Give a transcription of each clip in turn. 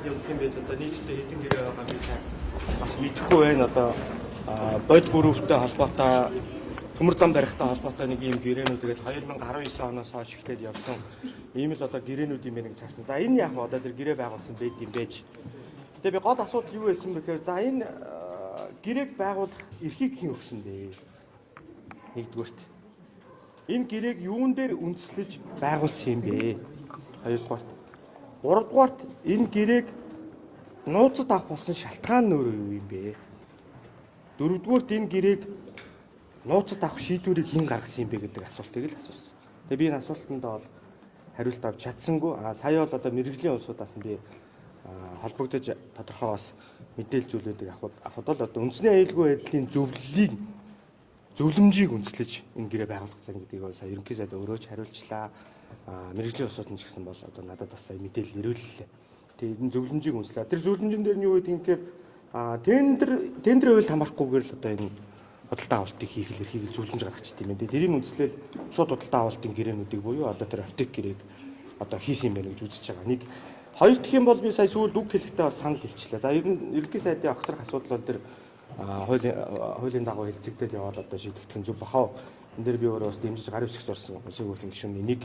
яагаад явах юм бэ? Одоо нийтдээ хэдэн гэрээ байгаа би сайн бас мэдэхгүй байна. Одоо бод гүрүүвтэй холбоотой төмөр зам барихтай холбоотой нэг ийм гэрээнүүд тэгээд 2019 оноос хойш эхлээд явсан. Ийм л одоо гэрээнүүд юм нэг цаарсан. За энэ яг одоо тэр гэрээ байгуулсан байд юм байж. Тэгээ би гол асуудал юу байсан бэхээр за энэ гэрээг байгуулах эрхийг хэн өгсөн бэ? Нэгдүгээрт. Энэ гэрээг юун дээр үндэслэж байгуулсан юм бэ? Хоёрдугаарт. Гуравдугаарт энэ гэрээг нууцад авах болсон шалтгаан нь өөрөө юу юм бэ? Дөрөвдүгээрт энэ гэрээг нууцад авах шийдвэрийг хэн гаргасан юм бэ гэдэг асуултыг л асуусан. Тэгээ би энэ асуултанд бол хариулт авч чадсангүй. Сая бол одоо мэрэгжлийн улсуудаас нь би холбогдож тодорхой бас мэдээлэл зүйлүүдийг авахд бол одоо үндэсний аюулгүй байдлын зөвлөмжийг үндэслэж энэ гэрээ байгуулагдсан гэдгийг бол сая ерөнхий сайд өөрөө ч хариулчлаа. Мэргэжлийн улсууд нь ч гэсэн бол одоо надад бас сая мэдээлэл ирүүллээ. Тэгээ энэ зөвлөмжийг үндэслээ. Тэр зөвлөмжийн дээр нь юу гэдэг юм гэхээр тендер хууль хамаарахгүйгээр л одоо энэ худалдаа авалтыг хийх эрхийг зөвлөмж гаргачихсан юм. Тэрийг үндэслэл шууд худалдаа авалтын гэрээнүүдийг буюу одоо тэр автик гэрээг одоо хийсэн юм байна гэж үзэж байгаа. Нэг хоёр дахь юм бол би сая сүүлд үг хэлэхдээ бас санал хэлчихлээ. За ерөнхий сайдын огцрох асуудал бол тэр хуулийн дагуу хэлцэгдээд яваад одоо шийдэгдэх нь зөв бахаа. Энд дээр би өөрөө бас дэмжиж гар үсгэж орсон улсын хурлын гишүүний нэг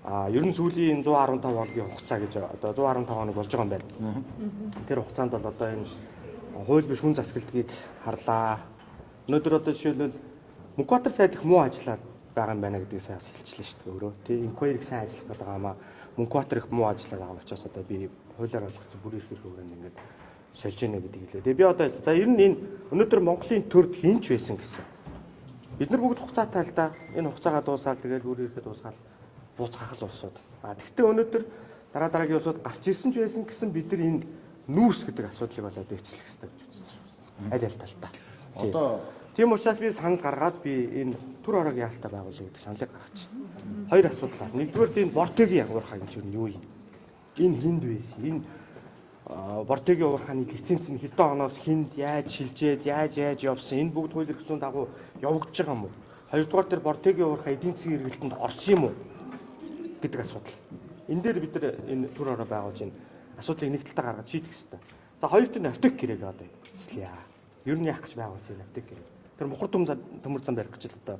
ер нь сүүлийн 115 хоногийн хугацаа гэж одоо 115 хоног болж байгаа юм байна. Тэр хугацаанд бол одоо энэ хууль биш хүн засаглалтгийг харлаа. Өнөөдөр одоо жишээлбэл Мөнхбаатар сайд их муу ажиллаад байгаа юм байна гэдгийг сайн хэлчихлээ шүү дээ өөрөө. Тэ инквайр их сайн ажиллах гэдэг байгаа Мөнхбаатар их муу ажиллаад байгаа учраас одоо би хуулиар олгосон бүр их хөрөнд ингээд сольж ийнэ гэдэг хэлээ. Тэгээ би одоо за ер нь энэ өнөөдөр Монголын төрд хинч байсан гэсэн. Бид нар бүгд хугацаатай л да. Энэ хугацаагаа дуусаад тэгээд бүр ирэхэд дуусгаад буцхах л улсууд. Тэгвэл өнөөдөр дараагийн улсууд гарч ирсэн ч байсан гэсэн бид нар энэ нүүрс гэдэг асуудлыг болоод эцэлэх хэрэгтэй гэж үзэж байна. Аль талдаа. Одоо тийм учраас би санал гаргаад би энэ төр ороог яалтаа байгуулъя гэдэг саналыг гаргачих. Хоёр асуудал. Нэгдүгээр энэ бортогийн ягуурхай гэж юу юм? Энэ хинд байсан? Энэ бортогийн уурхааны лиценз нь хэдэн оноос хинд яаж шилжээд яаж явсан? Энэ бүгд хууль эрх зүйн дагуу явагдаж байгаа юм уу? Хоёрдугаар тэр бортогийн уурхай эдийн засгийн эргэлтэнд орсон юм уу гэдэг асуудал. Энэ дээр бид нар энэ төр ороо байгуулж энэ асуудлыг нэг талдаа гаргаж шийдэх хэрэгтэй. За хоёрт нь автик гэрээг одоо эзлэе. Ер нь яах гэж байгуулсан энэ автик гэрээг. Тэр мухар төмөр зам барих гэж л одоо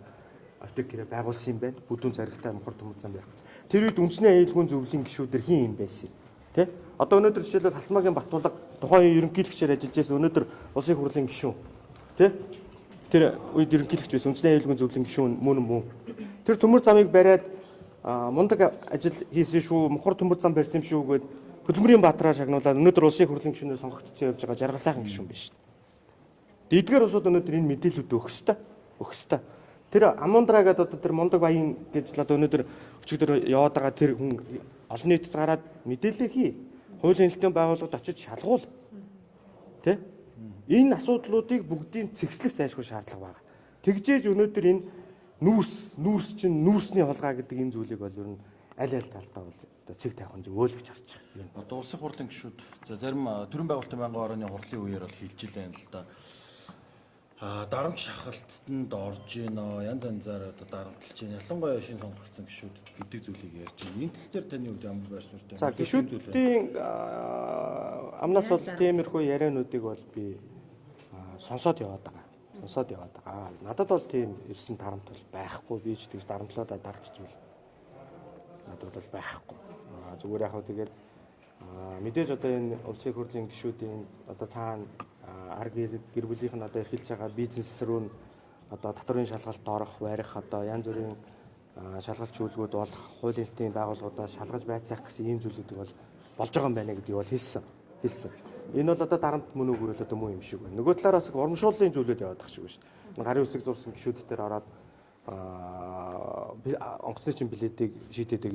автик гэрээ байгуулсан юм байна. Бүдүүн заригтай мухар төмөр зам барих. Тэр үед үндэсний аюулгүй зөвлөлийн гишүүдэр хин юм байсан. Тэ? Одоо өнөөдөр жишээлбэл Халтмаагийн Батулга тухайн ерөнхийлөгчөөр ажиллаж байсан өнөөдөр улсын хурлын гишүүн. Тэ? Тэр үед ерөнхийлөгч байсан үндэсний аюулгүй зөвлөлийн гишүүн мөн. Тэр төмөр замыг бариад мундаг ажил хийсэн шүү, мухар төмөр зам барьсан юм шүү гэд хөдөлмөрийн баатраа шагнуулаад өнөөдөр улсын хурлын гишүүнээр сонгогдсон явж байгаа жаргал сайхан гишүүн байна шүү. Эдгээр улсууд өнөөдөр энэ мэдээлэлүүд өгөх ёстой. Тэр Амундраа гэдэг одоо тэр мундаг баян гэж л одоо өнөөдөр өчигдөр яваад байгаа тэр хүн олон нийтэд гараад мэдээлэл хий. Хуулийн хэлтийн байгууллагад очиж шалгуул. Тэ? Энэ асуудлуудыг бүгдийг цэгцлэх зайлшгүй шаардлага байна. Тэгжээж өнөөдөр энэ нүүрс чинь нүүрсний холгаа гэдэг энэ зүйлийг бол ер нь аль талдаа бол одоо цэг тавих нь зөв гэж харж байгаа. Одоо улсын хурлын гишүүд за зарим төрийн байгуулалтын байнгын орооны хурлын үеэр бол хэлж илэн л да. Дарамт шахалтанд орж гинэ, янз янзаар одоо дарамтлж гинэ. Ялангуяа шинэ сонгогдсон гишүүд гэдэг зүйлийг ярьж байна. Энэ тал дээр таны хувьд ямар байр суурьтай? За гишүүдийн амнаас бол тиймэрхүү яриануудыг бол би сонсоод яваад байгаа. Надад бол тийм ирсэн дарамт бол байхгүй. Би ч тэгж дарамтлаад дагч зүйл надад бол байхгүй. Зүгээр яг хөө тэгээд мэдээж одоо энэ улсын хурлын гишүүдийн одоо цаана гэр бүлийнх нь одоо эрхэлж байгаа бизнес рүү одоо татварын шалгалт орох, барих одоо янз бүрийн шалгалт шүүлгүүд болох, хуулийн хэлтийн байгууллагуудаас шалгаж байцаах гэсэн ийм зүйлүүдийг бол болж байгаа юм байна гэдгийг бол хэлсэн. Энэ бол одоо дарамт мөн үгүй бол одоо муу юм шиг байна. Нөгөө талаараас урамшууллын зүйлүүд яваад байгаа шүү дээ. Гарын үсэг зурсан гишүүд дээр ороод онгоцны чин билетийг шийдээдэг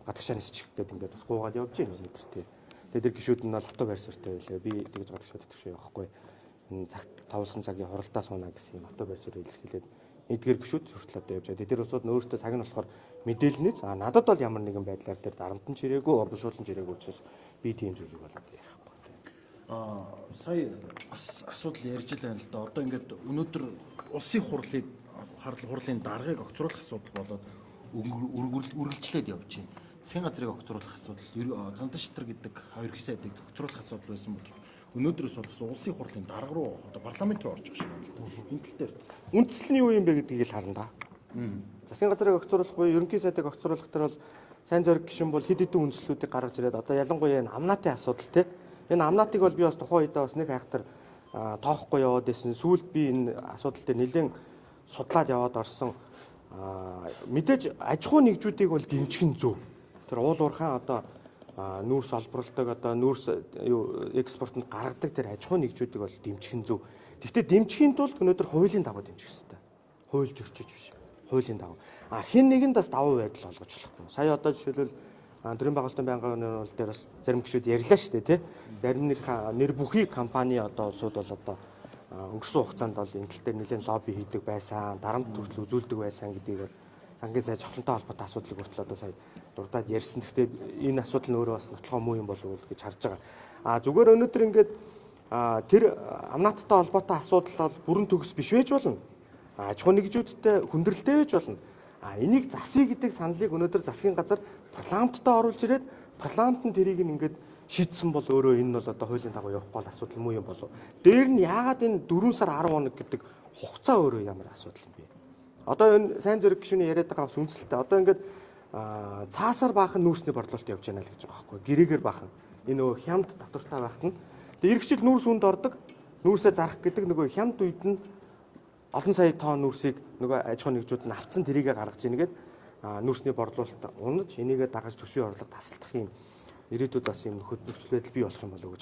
гадагшаа нисчих гэдэг ингээд бас гуугаад явж байна өнөөдөр. Тэгээд тэр гишүүд нь бол хатуу байр суурьтай байлаа. Би тэгж гадагшаа төтгшөө явахгүй. Энэ цагт тавлсан цагийн хуралдаа сууна гэсэн юм хатуу байр суурь илэрхийлээд эдгээр гишүүд хүртэл одоо явж байгаа. Тэр улсууд нь өөрсдөө цаг нь болохоор мэдээлнэ. Надад бол ямар нэгэн байдлаар тэр дарамтан чирээгүй, урамшуулсан чирээгүй учраас би тийм зүйлийг бол ярихгүй. Сая бас асуудал ярьж байна л да. Одоо ингээд өнөөдөр улсын хурлын даргаыг огцруулах асуудал болоод үргэлжлээд явж байна. засгийн газрыг огцруулах асуудал, Зандан шитрэг гэдэг ерөнхий сайдыг огцруулах асуудал байсан бол өнөөдрөөс бол улсын хурлын дарга руу одоо парламент руу орж байгаа шиг байна л да. Энэ тал дээр Үндсэл нь юу юм бэ гэдгийг л харна да. Засгийн газрыг огцруулах буюу ерөнхий сайдыг огцруулах төр бол сайн зориг гишүүн бол хэд хэдэн үндслүүдийг гаргаж ирээд одоо ялангуяа энэ амнаатын асуудал те. Энэ амнаатыг бол би бас тухайн үедээ бас нэг хайхтар тоохгүй яваад байсан. Сүүлд би энэ асуудал дээр нэлээд судлаад яваад орсон. Мэдээж аж ахуй нэгжүүдийг бол дэмжих нь зөв. Тэр уул уурхайн одоо нүүрс олборлдог одоо нүүрс экспортод гаргадаг тэр аж ахуй нэгжүүдийг бол дэмжих нь зөв. Гэхдээ дэмжихийн тулд өнөөдөр хуулийн дагуу дэмжих хэрэгтэй. Хууль зөрчиж биш. Хуулийн дагуу. Хин нэгэнд бас давуу байдал олгож болохгүй. Сая одоо жишээлбэл төрийн байгуулалтын байнгын уул дээр бас зарим гишүүд ярьлаа шүү дээ тий. Зарим нэр бүхий компани одоо улсууд бол одоо өнгөрсөн хугацаанд бол энэ тал дээр нэлээд лобби хийдэг байсан, дарамт төрөл үзүүлдэг байсан гэдгийг бол сангийн сайд жавхлантай холбоотой асуудлыг хүртэл одоо сая дурдаад ярьсан. Гэхдээ энэ асуудал нь өөрөө бас нотлохоо муу юм болов уу гэж харж байгаа. Зүгээр өнөөдөр ингээд тэр амнааттай холбоотой асуудал бол бүрэн төгс биш байж болно. Аж ахуй нэгжүүдтэй хүндрэлтэй байж болно. Энийг засъя гэдэг саналыг өнөөдөр засгийн газар парламенттай оруулж ирээд парламент нь тэрийг ингээд шийдсэн бол өөрөө энэ бол одоо хуулийн дагуу явахгүй бол асуудал муу юм болов. Дээр нь яагаад энэ 4 сар 10 хоног гэдэг хугацаа өөрөө ямар асуудал юм бэ? Одоо энэ сайн зэрэг гишүүний яриад байгаа бас үндэслэлтэй. Одоо ингээд цаасаар баахан нүүрсний борлуулалт явж байна л гэж байгаа байхгүй. Гэрээгээр баахан. Энэ нөгөө хямд татвартай байхад нь тэгээ ирэх жил нүүрс үнд ордог. Нүүрсээ зарах гэдэг нөгөө хямд үед нь олон сая тонн нүүрсийг нөгөө аж ахуй нэгжүүд нь авцсан тэрийгэ гаргаж ийнгээд нүүрсний борлуулалт унаж энийгээ дагаж төсвийн орлого тасалдах юм ирээдүйд бас юм нөхцөл байдал бий болох юм болов уу гэж